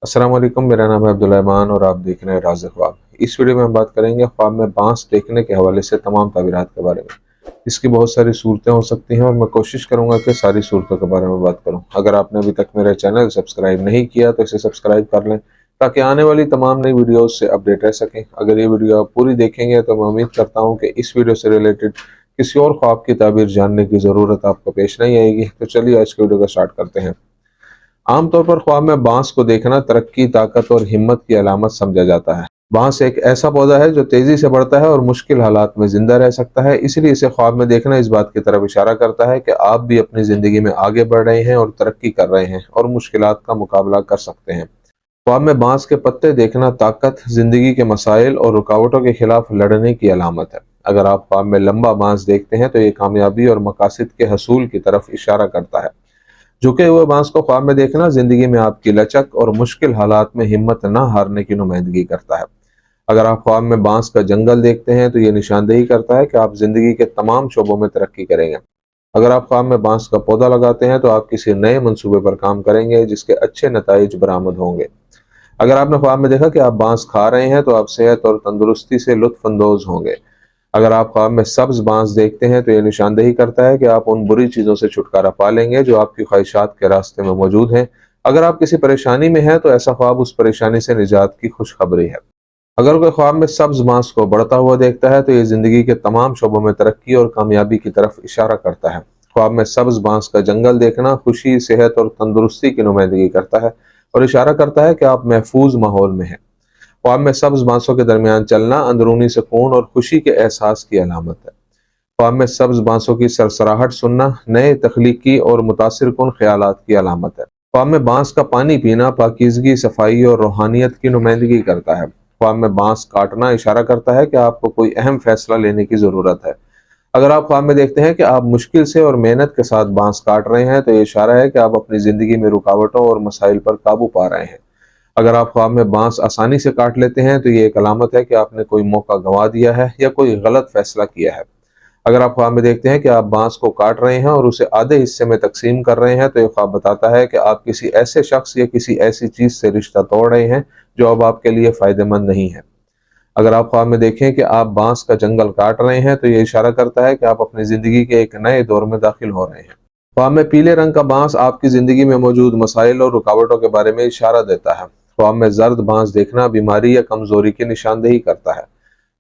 अस्सलाम वालेकुम, मेरा नाम है अब्दुल रहमान और आप देख रहे हैं राज़ ख्वाब। इस वीडियो में हम बात करेंगे ख्वाब में बांस देखने के हवाले से तमाम ताबीरात के बारे में। इसकी बहुत सारी सूरतें हो सकती हैं और मैं कोशिश करूंगा कि सारी सूरतों के बारे में बात करूं। अगर आपने अभी तक मेरा चैनल सब्सक्राइब नहीं किया तो इसे सब्सक्राइब कर लें ताकि आने वाली तमाम नई वीडियोज़ से अपडेट रह सकें। अगर ये वीडियो आप पूरी देखेंगे तो मैं उम्मीद करता हूँ कि इस वीडियो से रिलेटेड किसी और ख्वाब की ताबीर जानने की ज़रूरत आपको पेश नहीं आएगी। तो चलिए आज की वीडियो को स्टार्ट करते हैं। आमतौर पर ख्वाब में बांस को देखना तरक्की, ताकत और हिम्मत की अलामत समझा जाता है। बांस एक ऐसा पौधा है जो तेजी से बढ़ता है और मुश्किल हालात में जिंदा रह सकता है, इसलिए इसे ख्वाब में देखना इस बात की तरफ इशारा करता है कि आप भी अपनी जिंदगी में आगे बढ़ रहे हैं और तरक्की कर रहे हैं और मुश्किलात का मुकाबला कर सकते हैं। ख्वाब में बांस के पत्ते देखना ताकत, जिंदगी के मसाइल और रुकावटों के खिलाफ लड़ने की अलामत है। अगर आप ख्वाब में लंबा बांस देखते हैं तो ये कामयाबी और मकासद के हसूल की तरफ इशारा करता है। झुके हुए बांस को ख्वाब में देखना जिंदगी में आपकी लचक और मुश्किल हालात में हिम्मत न हारने की नुमाइंदगी करता है। अगर आप ख्वाब में बांस का जंगल देखते हैं तो ये निशानदेही करता है कि आप जिंदगी के तमाम शोबों में तरक्की करेंगे। अगर आप ख्वाब में बांस का पौधा लगाते हैं तो आप किसी नए मंसूबे पर काम करेंगे जिसके अच्छे नताइज बरामद होंगे। अगर आपने ख्वाब में देखा कि आप बांस खा रहे हैं तो आप सेहत और तंदुरुस्ती से लुत्फ अंदोज होंगे। अगर आप ख्वाब में सब्ज बांस देखते हैं तो यह निशानदेही करता है कि आप उन बुरी चीज़ों से छुटकारा पा लेंगे जो आपकी ख्वाहिशात के रास्ते में मौजूद हैं। अगर आप किसी परेशानी में हैं तो ऐसा ख्वाब उस परेशानी से निजात की खुशखबरी है। अगर कोई ख्वाब में सब्ज बांस को बढ़ता हुआ देखता है तो ये जिंदगी के तमाम शोबों में तरक्की और कामयाबी की तरफ इशारा करता है। ख्वाब में सब्ज बांस का जंगल देखना खुशी, सेहत और तंदुरुस्ती की नुमाइंदगी करता है और इशारा करता है कि आप महफूज माहौल में हैं। ख्वाब में सब्ज बांसों के दरमियान चलना अंदरूनी सुकून और खुशी के एहसास की अलामत है। ख्वाब में सब्ज बांसों की सरसराहट सुनना नए तख्लीकी और मुतासिर कुन ख्यालात की अलामत है। ख्वाब में बांस का पानी पीना पाकीज़गी, सफाई और रूहानियत की नुमाइंदगी करता है। ख्वाब में बांस काटना इशारा करता है कि आपको कोई अहम फैसला लेने की ज़रूरत है। अगर आप ख्वाब में देखते हैं कि आप मुश्किल से और मेहनत के साथ बांस काट रहे हैं तो ये इशारा है कि आप अपनी ज़िंदगी में रुकावटों और मसाइल पर काबू पा रहे हैं। अगर आप ख्वाब में बांस आसानी से काट लेते हैं तो ये एक अलामत है कि आपने कोई मौका गंवा दिया है या कोई गलत फैसला किया है। अगर आप ख्वाब में देखते हैं कि आप बांस को काट रहे हैं और उसे आधे हिस्से में तकसीम कर रहे हैं तो ये ख्वाब बताता है कि आप किसी ऐसे शख्स या किसी ऐसी चीज से रिश्ता तोड़ रहे हैं जो अब आपके लिए फायदेमंद नहीं है। अगर आप ख्वाब में देखें कि आप बांस का जंगल काट रहे हैं तो ये इशारा करता है कि आप अपनी जिंदगी के एक नए दौर में दाखिल हो रहे हैं। ख्वाब में पीले रंग का बांस आपकी जिंदगी में मौजूद मसाइल और रुकावटों के बारे में इशारा देता है। ख्वाब में जर्द बांस देखना बीमारी या कमजोरी की निशानदेही करता है।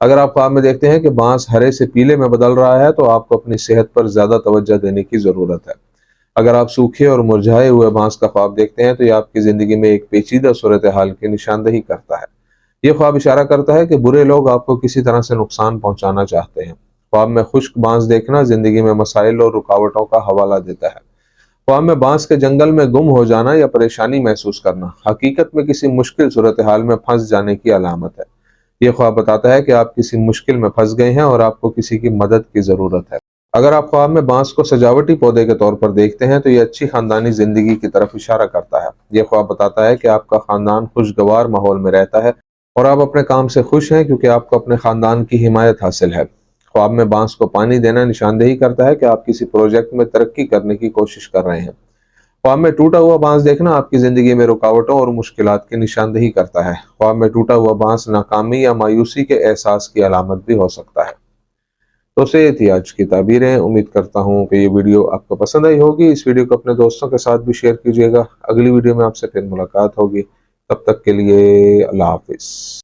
अगर आप ख्वाब में देखते हैं कि बांस हरे से पीले में बदल रहा है तो आपको अपनी सेहत पर ज्यादा तवज्जो देने की जरूरत है। अगर आप सूखे और मुरझाए हुए बांस का ख्वाब देखते हैं तो यह आपकी जिंदगी में एक पेचीदा सूरत हाल की निशानदेही करता है। यह ख्वाब इशारा करता है कि बुरे लोग आपको किसी तरह से नुकसान पहुंचाना चाहते हैं। ख्वाब में खुश्क बांस देखना जिंदगी में मसाइल और रुकावटों का हवाला देता है। ख्वाब में बांस के जंगल में गुम हो जाना या परेशानी महसूस करना हकीकत में किसी मुश्किल सूरत हाल में फंस जाने की अलामत है। यह ख्वाब बताता है कि आप किसी मुश्किल में फंस गए हैं और आपको किसी की मदद की जरूरत है। अगर आप ख्वाब में बांस को सजावटी पौधे के तौर पर देखते हैं तो यह अच्छी खानदानी जिंदगी की तरफ इशारा करता है। यह ख्वाब बताता है कि आपका खानदान खुशगवार माहौल में रहता है और आप अपने काम से खुश हैं क्योंकि आपको अपने खानदान की हिमायत हासिल है। ख्वाब में बांस को पानी देना निशानदेही करता है कि आप किसी प्रोजेक्ट में तरक्की करने की कोशिश कर रहे हैं। ख्वाब में टूटा हुआ बांस देखना आपकी जिंदगी में रुकावटों और मुश्किलात की निशानदेही करता है। ख्वाब में टूटा हुआ बांस नाकामी या मायूसी के एहसास की अलामत भी हो सकता है। तो से थी आज की ताबीरें। उम्मीद करता हूँ कि ये वीडियो आपको पसंद आई होगी। इस वीडियो को अपने दोस्तों के साथ भी शेयर कीजिएगा। अगली वीडियो में आपसे फिर मुलाकात होगी। तब तक के लिए अल्लाह हाफिज।